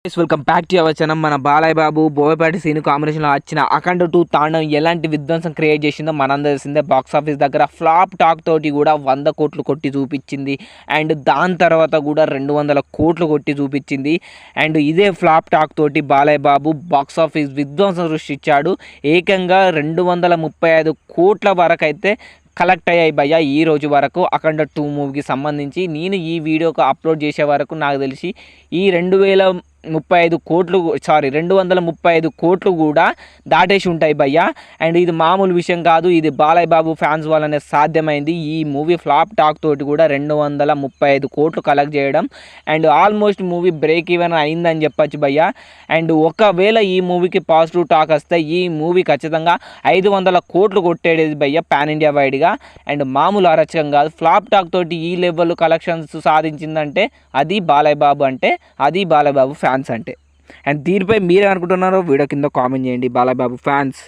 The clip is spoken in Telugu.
Welcome back to our channel. మన బాలయ్య బాబు బోయపాటి సీను కాంబినేషన్లో వచ్చిన అఖండ 2 తాండవం ఎలాంటి విధ్వంసం క్రియేట్ చేసిందో మనందరూ తెలిసిందే. బాక్స్ ఆఫీస్ దగ్గర ఫ్లాప్ టాక్ తోటి కూడా 100 కోట్లు కొట్టి చూపించింది. అండ్ దాని తర్వాత కూడా 200 కోట్లు కొట్టి చూపించింది. అండ్ ఇదే ఫ్లాప్ టాక్ తోటి బాలయ్య బాబు బాక్స్ ఆఫీస్ విధ్వంసం సృష్టించాడు. ఏకంగా 235 కోట్ల వరకు అయితే కలెక్ట్ అయ్యాయి భయ్య ఈ రోజు వరకు అఖండ 2 మూవీకి సంబంధించి. నేను ఈ వీడియోకి అప్లోడ్ చేసే వరకు నాకు తెలిసి ఈ 235 కోట్లు కూడా దాటేసి ఉంటాయి భయ్య. అండ్ ఇది మామూలు విషయం కాదు, ఇది బాలయ్య బాబు ఫ్యాన్స్ వల్లనే సాధ్యమైంది. ఈ మూవీ ఫ్లాప్ టాక్ తోటి కూడా 235 కోట్లు కలెక్ట్ చేయడం and almost movie break even అయిందని చెప్పచ్చు భయ్య. అండ్ ఒకవేళ ఈ మూవీకి పాజిటివ్ టాక్ వస్తే ఈ మూవీ ఖచ్చితంగా 500 కోట్లు కొట్టేది భయ్య పాన్ ఇండియా వైడ్గా. అండ్ మామూలు అరచకం కాదు, ఫ్లాప్ టాక్ తోటి ఈ లెవెల్ కలెక్షన్స్ సాధించిందంటే అది బాలయ్య బాబు అంటే, అది బాలయ్య బాబు ఫ్యాన్స్ అంటే. అండ్ దీనిపై మీరేమనుకుంటున్నారో వీడియో కింద కామెంట్ చేయండి బాలయ్య బాబు ఫ్యాన్స్.